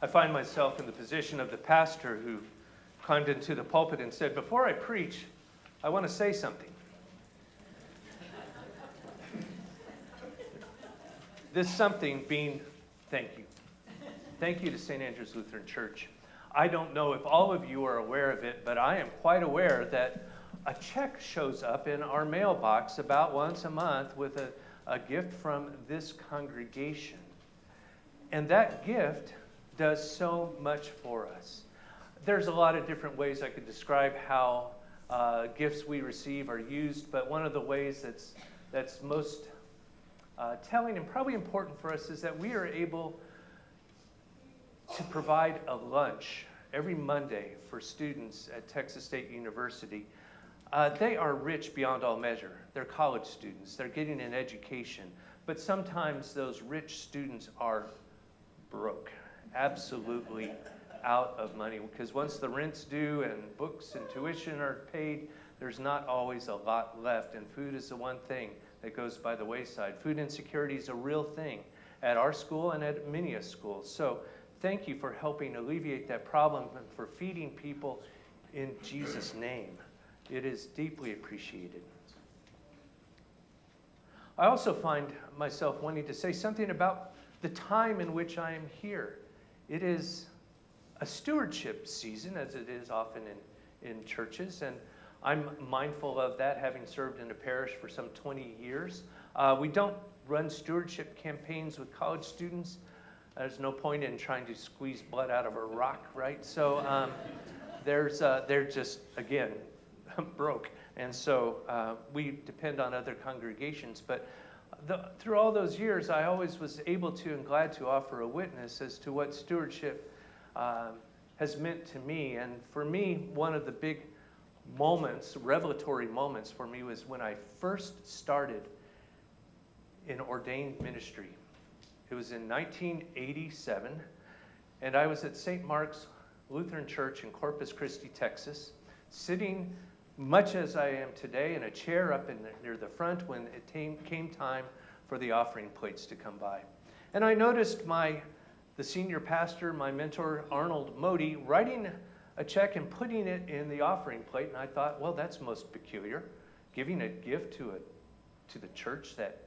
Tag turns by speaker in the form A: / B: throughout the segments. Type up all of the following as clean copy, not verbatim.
A: I find myself in the position of the pastor who climbed into the pulpit and said, "Before I preach, I want to say something." This something being thank you. Thank you to St. Andrew's Lutheran Church. I don't know if all of you are aware of it, but I am quite aware that a check shows up in our mailbox about once a month with a gift from this congregation. And that gift does so much for us. There's a lot of different ways I could describe how gifts we receive are used, but one of the ways that's most telling and probably important for us is that we are able to provide a lunch every Monday for students at Texas State University. They are rich beyond all measure. They're college students. They're getting an education. But sometimes those rich students are broke, absolutely out of money. Because once the rent's due and books and tuition are paid, there's not always a lot left. And food is the one thing that goes by the wayside. Food insecurity is a real thing at our school and at many schools. So thank you for helping alleviate that problem and for feeding people in Jesus' name. It is deeply appreciated. I also find myself wanting to say something about the time in which I am here. It is a stewardship season, as it is often in churches, and I'm mindful of that, having served in a parish for some 20 years. We don't run stewardship campaigns with college students. There's no point in trying to squeeze blood out of a rock, right? So they're just, again, broke. And so we depend on other congregations. But through all those years, I always was able to and glad to offer a witness as to what stewardship has meant to me. And for me, one of the big moments, revelatory moments for me, was when I first started in ordained ministry. It was in 1987, and I was at St. Mark's Lutheran Church in Corpus Christi, Texas, sitting much as I am today in a chair up near the front when it came time for the offering plates to come by. And I noticed the senior pastor, my mentor, Arnold Modi, writing a check and putting it in the offering plate, and I thought, well, that's most peculiar, giving a gift to the church that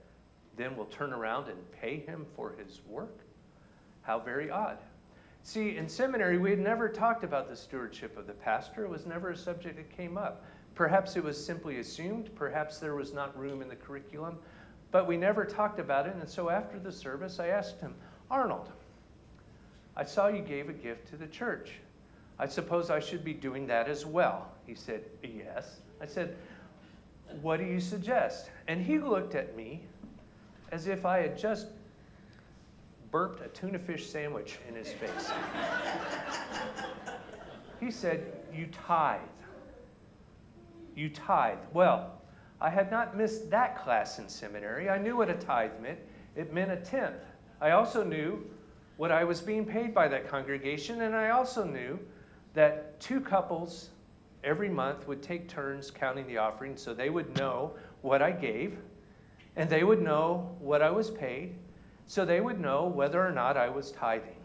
A: then will turn around and pay him for his work. How very odd. See, in seminary, we had never talked about the stewardship of the pastor. It was never a subject that came up. Perhaps it was simply assumed. Perhaps there was not room in the curriculum. But we never talked about it. And so after the service, I asked him, "Arnold, I saw you gave a gift to the church. I suppose I should be doing that as well." He said, "Yes." I said, "What do you suggest?" And he looked at me as if I had just burped a tuna fish sandwich in his face. He said, "You tithe. You tithe." Well, I had not missed that class in seminary. I knew what a tithe meant. It meant a tenth. I also knew what I was being paid by that congregation, and I also knew that 2 couples every month would take turns counting the offering, so they would know what I gave, and they would know what I was paid, so they would know whether or not I was tithing.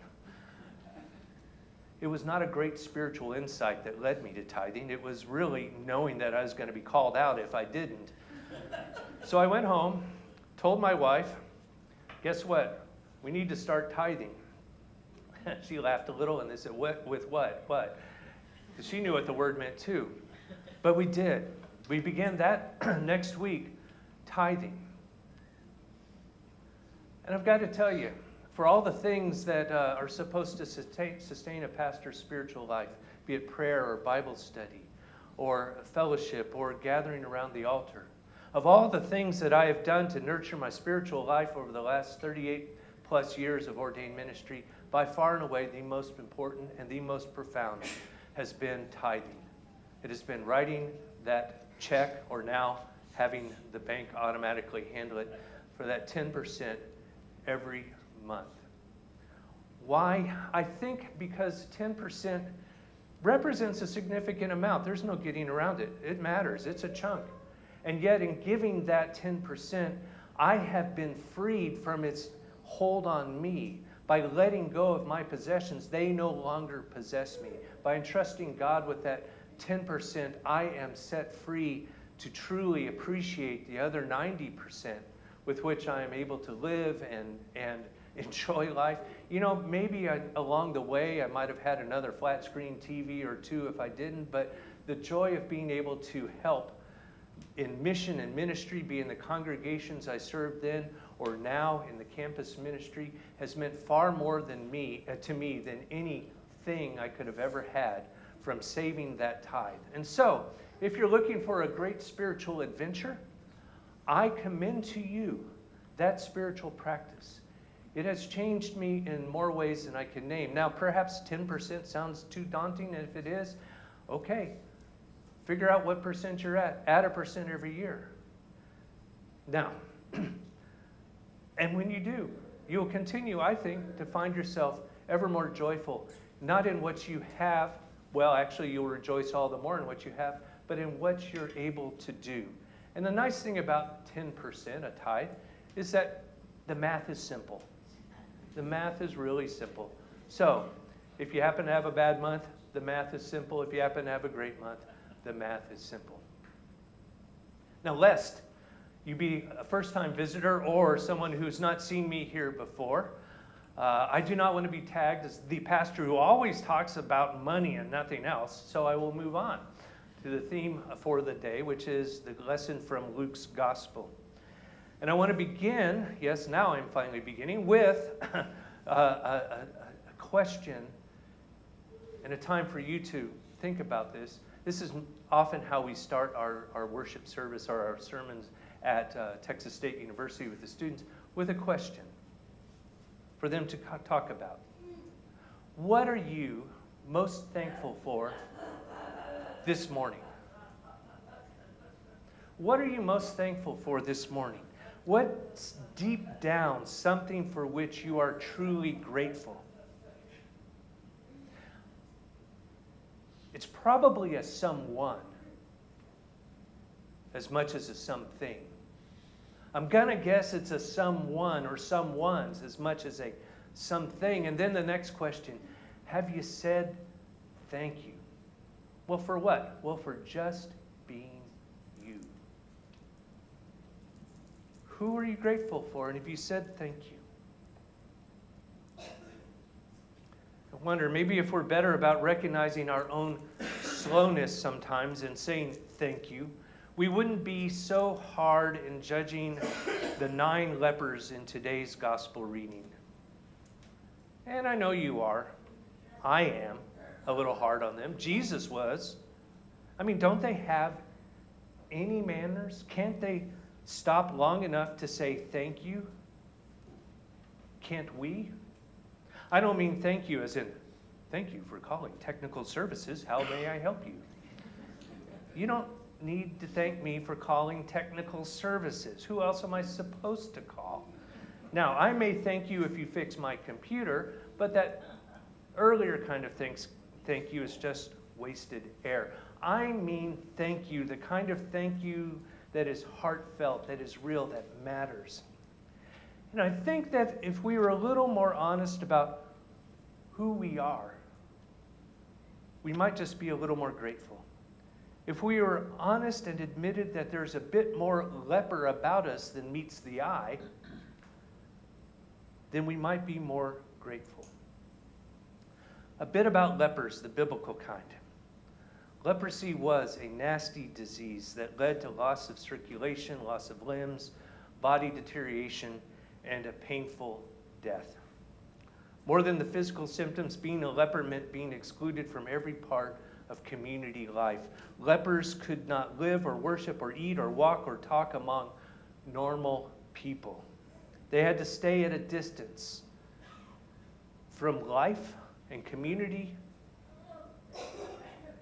A: It was not a great spiritual insight that led me to tithing. It was really knowing that I was going to be called out if I didn't. So I went home, told my wife, "Guess what? We need to start tithing." She laughed a little and they said, "What? With what? What?" Because she knew what the word meant too. But we did. We began that next week, tithing. And I've got to tell you, for all the things that are supposed to sustain a pastor's spiritual life, be it prayer or Bible study or fellowship or gathering around the altar, of all the things that I have done to nurture my spiritual life over the last 38 plus years of ordained ministry, by far and away the most important and the most profound has been tithing. It has been writing that check, or now having the bank automatically handle it, for that 10% every month. Why? I think because 10% represents a significant amount. There's no getting around it. It matters. It's a chunk. And yet in giving that 10%, I have been freed from its hold on me By letting go of my possessions, they no longer possess me. By entrusting God with that 10%, I am set free to truly appreciate the other 90% with which I am able to live and enjoy life. You know, maybe along the way I might have had another flat screen TV or two if I didn't, but the joy of being able to help in mission and ministry, be in the congregations I served then or now in the campus ministry, has meant far more to me than anything I could have ever had from saving that tithe. And so, if you're looking for a great spiritual adventure, I commend to you that spiritual practice. It has changed me in more ways than I can name. Now, perhaps 10% sounds too daunting, and if it is, okay. Figure out what percent you're at. Add a percent every year. Now, and when you do, you'll continue, I think, to find yourself ever more joyful, not in what you have. Well, actually, you'll rejoice all the more in what you have, but in what you're able to do. And the nice thing about 10%, a tithe, is that the math is simple. The math is really simple. So, if you happen to have a bad month, the math is simple. If you happen to have a great month, the math is simple. Now, lest you be a first-time visitor or someone who's not seen me here before, I do not want to be tagged as the pastor who always talks about money and nothing else, so I will move on to the theme for the day, which is the lesson from Luke's Gospel. And I want to begin, yes, now I'm finally beginning, with a question and a time for you to think about this. This is often how we start our worship service or our sermons at Texas State University with the students, with a question for them to talk about. What are you most thankful for this morning? What are you most thankful for this morning? What's deep down something for which you are truly grateful? It's probably a someone as much as a something. I'm going to guess it's a someone or someones as much as a something. And then the next question, have you said thank you? Well, for what? Well, for just being you. Who are you grateful for? And have you said thank you? I wonder, maybe if we're better about recognizing our own slowness sometimes and saying thank you, we wouldn't be so hard in judging the 9 lepers in today's gospel reading. And I know you are. I am a little hard on them. Jesus was. I mean, don't they have any manners? Can't they stop long enough to say thank you? Can't we? I don't mean thank you as in, thank you for calling technical services. How may I help you? You don't need to thank me for calling technical services. Who else am I supposed to call? Now, I may thank you if you fix my computer, but that earlier kind of thank you is just wasted air. I mean thank you, the kind of thank you that is heartfelt, that is real, that matters. And I think that if we were a little more honest about who we are, we might just be a little more grateful. If we were honest and admitted that there's a bit more leper about us than meets the eye, then we might be more grateful. A bit about lepers, the biblical kind. Leprosy was a nasty disease that led to loss of circulation, loss of limbs, body deterioration, and a painful death. More than the physical symptoms, being a leper meant being excluded from every part of community life. Lepers could not live or worship or eat or walk or talk among normal people. They had to stay at a distance from life and community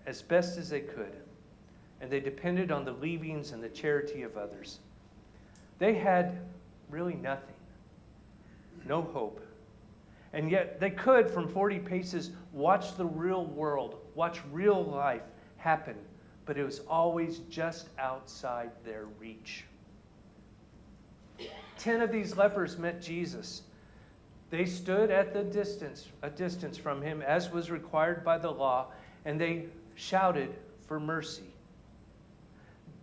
A: as best as they could. And they depended on the leavings and the charity of others. They had really nothing, no hope. And yet they could, from 40 paces, watch the real world, watch real life happen, but it was always just outside their reach. 10 of these lepers met Jesus. They stood at a distance from him, as was required by the law, and they shouted for mercy.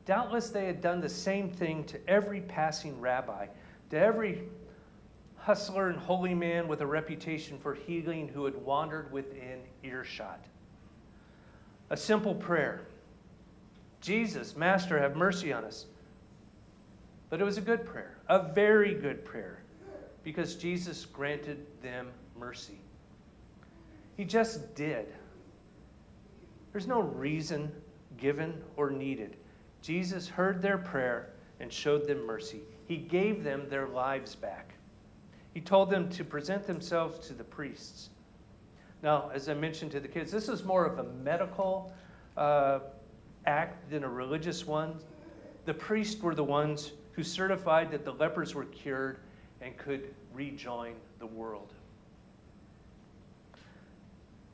A: Doubtless they had done the same thing to every passing rabbi, to every hustler and holy man with a reputation for healing who had wandered within earshot. A simple prayer. Jesus, Master, have mercy on us. But it was a good prayer, a very good prayer, because Jesus granted them mercy. He just did. There's no reason given or needed. Jesus heard their prayer and showed them mercy. He gave them their lives back. He told them to present themselves to the priests. Now, as I mentioned to the kids, this is more of a medical act than a religious one. The priests were the ones who certified that the lepers were cured and could rejoin the world.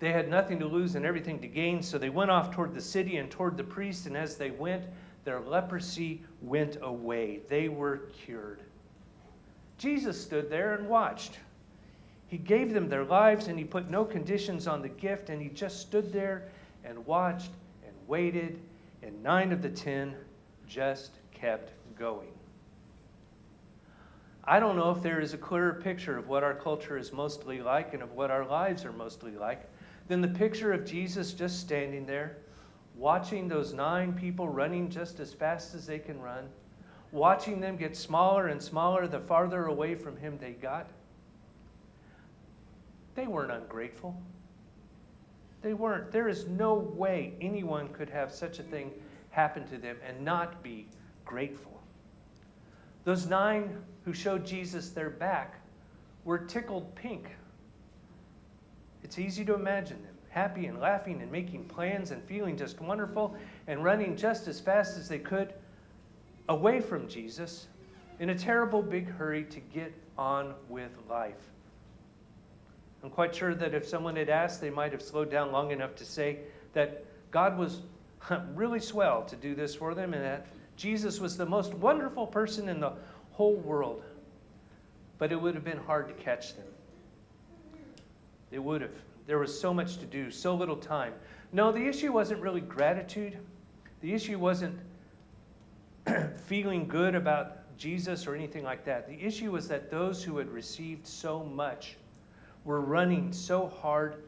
A: They had nothing to lose and everything to gain, so they went off toward the city and toward the priest, and as they went, their leprosy went away. They were cured. Jesus stood there and watched. He gave them their lives, and he put no conditions on the gift, and he just stood there and watched and waited, and 9 of the 10 just kept going. I don't know if there is a clearer picture of what our culture is mostly like and of what our lives are mostly like than the picture of Jesus just standing there, watching those 9 people running just as fast as they can run, watching them get smaller and smaller the farther away from him they got. They weren't ungrateful. They weren't. There is no way anyone could have such a thing happen to them and not be grateful. Those 9 who showed Jesus their back were tickled pink. It's easy to imagine them happy and laughing and making plans and feeling just wonderful and running just as fast as they could away from Jesus in a terrible big hurry to get on with life. I'm quite sure that if someone had asked, they might have slowed down long enough to say that God was really swell to do this for them and that Jesus was the most wonderful person in the whole world. But it would have been hard to catch them. It would have. There was so much to do, so little time. No, the issue wasn't really gratitude. The issue wasn't feeling good about Jesus or anything like that. The issue was that those who had received so much were running so hard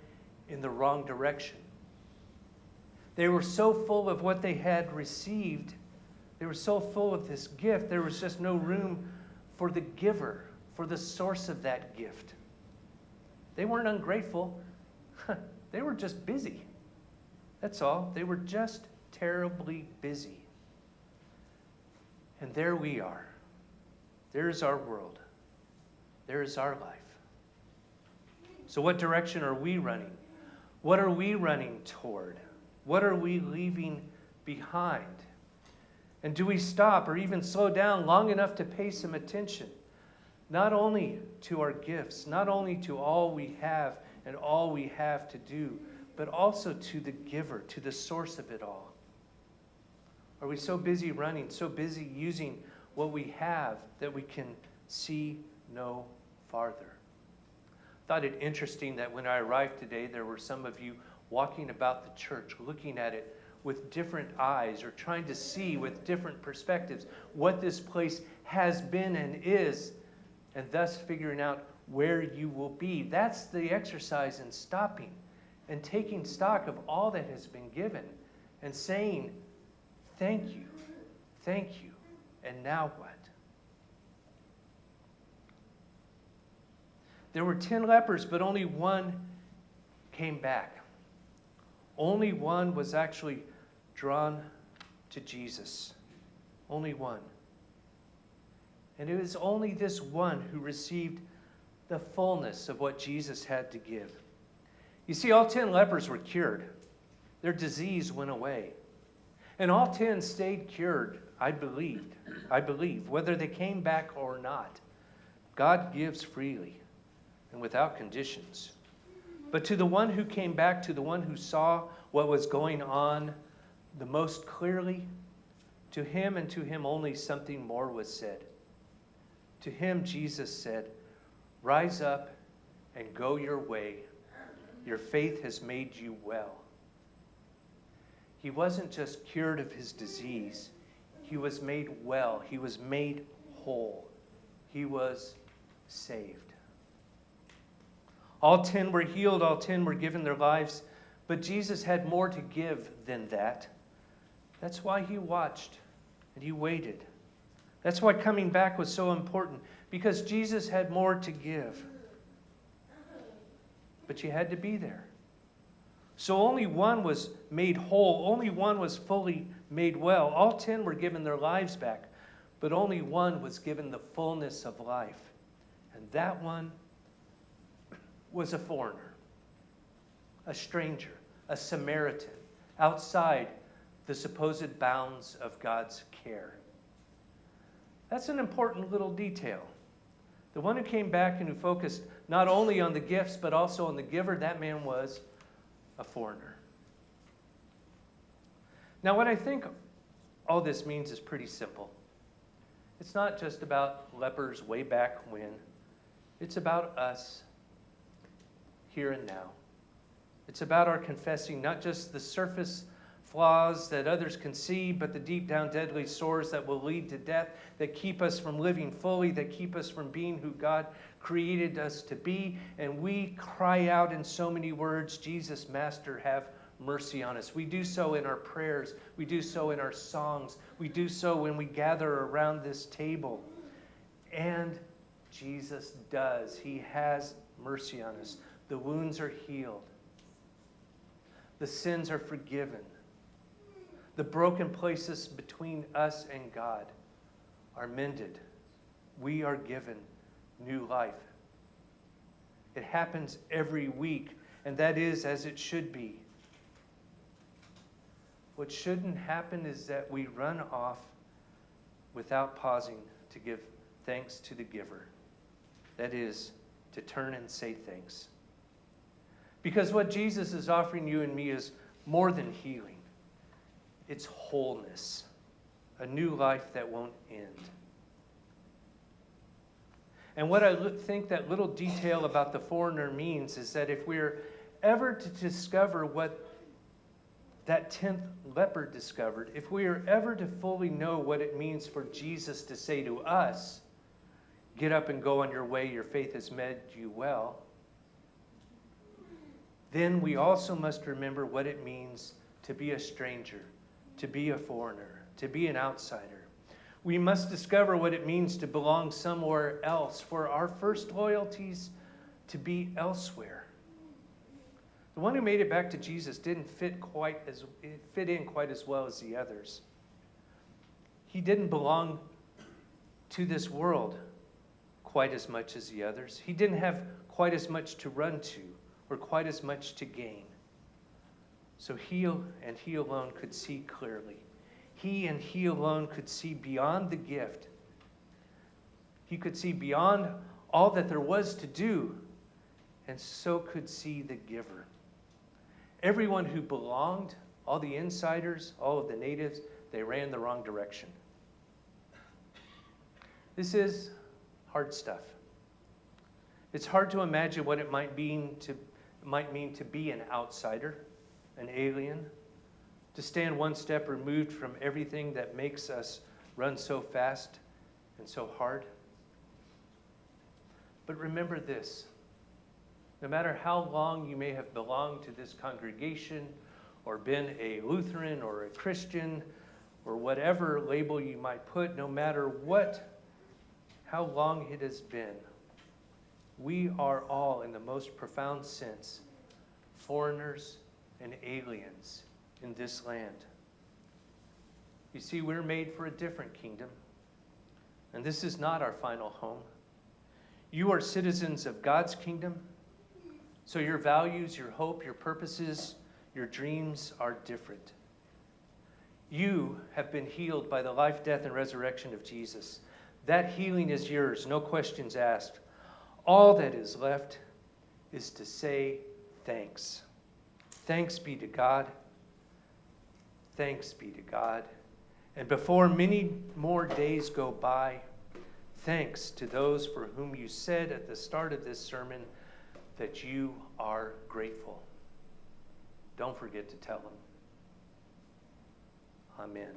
A: in the wrong direction. They were so full of what they had received. They were so full of this gift. There was just no room for the giver, for the source of that gift. They weren't ungrateful. They were just busy. That's all. They were just terribly busy. And there we are. There's our world. There's our life. So what direction are we running? What are we running toward? What are we leaving behind? And do we stop or even slow down long enough to pay some attention? Not only to our gifts, not only to all we have and all we have to do, but also to the giver, to the source of it all. Are we so busy running, so busy using what we have that we can see no farther? I thought it interesting that when I arrived today, there were some of you walking about the church, looking at it with different eyes or trying to see with different perspectives what this place has been and is, and thus figuring out where you will be. That's the exercise in stopping and taking stock of all that has been given and saying, thank you, and now what? There were 10 lepers, but only 1 came back. Only 1 was actually drawn to Jesus. Only 1. And it was only this 1 who received the fullness of what Jesus had to give. You see, all 10 lepers were cured. Their disease went away. And all 10 stayed cured, I believe, whether they came back or not. God gives freely and without conditions. But to the one who came back, to the one who saw what was going on the most clearly, to him and to him only something more was said. To him, Jesus said, "Rise up and go your way. Your faith has made you well. He wasn't just cured of his disease. He was made well. He was made whole. He was saved. All 10 were healed. All 10 were given their lives. But Jesus had more to give than that. That's why he watched and he waited. That's why coming back was so important, because Jesus had more to give. But you had to be there. So only one was made whole. Only one was fully made well. All 10 were given their lives back, but only one was given the fullness of life. And that one was a foreigner, a stranger, a Samaritan, outside the supposed bounds of God's care. That's an important little detail. The one who came back and who focused not only on the gifts but also on the giver, that man was a foreigner. Now, what I think all this means is pretty simple. It's not just about lepers way back when. It's about us here and now. It's about our confessing not just the surface flaws that others can see, but the deep down deadly sores that will lead to death, that keep us from living fully, that keep us from being who God created us to be. And we cry out in so many words, Jesus, Master, have mercy on us. We do so in our prayers. We do so in our songs. We do so when we gather around this table. And Jesus does. He has mercy on us. The wounds are healed. The sins are forgiven. The broken places between us and God are mended. We are given new life. It happens every week, and that is as it should be. What shouldn't happen is that we run off without pausing to give thanks to the giver. That is, to turn and say thanks. Because what Jesus is offering you and me is more than healing. It's wholeness, a new life that won't end. And what I think that little detail about the foreigner means is that if we're ever to discover what that 10th leper discovered, if we are ever to fully know what it means for Jesus to say to us, get up and go on your way, your faith has made you well, then we also must remember what it means to be a stranger, to be a foreigner, to be an outsider. We must discover what it means to belong somewhere else, for our first loyalties to be elsewhere. The one who made it back to Jesus didn't fit in quite as well as the others. He didn't belong to this world quite as much as the others. He didn't have quite as much to run to or quite as much to gain. So he and he alone could see clearly. He and he alone could see beyond the gift. He could see beyond all that there was to do, and so could see the giver. Everyone who belonged, all the insiders, all of the natives, they ran the wrong direction. This is hard stuff. It's hard to imagine what it might mean to be an outsider, an alien, to stand one step removed from everything that makes us run so fast and so hard. But remember this, no matter how long you may have belonged to this congregation or been a Lutheran or a Christian or whatever label you might put, no matter how long it has been, we are all, in the most profound sense, foreigners and aliens in this land. You see, we're made for a different kingdom, and this is not our final home. You are citizens of God's kingdom, so your values, your hope, your purposes, your dreams are different. You have been healed by the life, death, and resurrection of Jesus. That healing is yours, no questions asked. All that is left is to say thanks. Thanks be to God. Thanks be to God. And before many more days go by, thanks to those for whom you said at the start of this sermon, that you are grateful. Don't forget to tell them. Amen.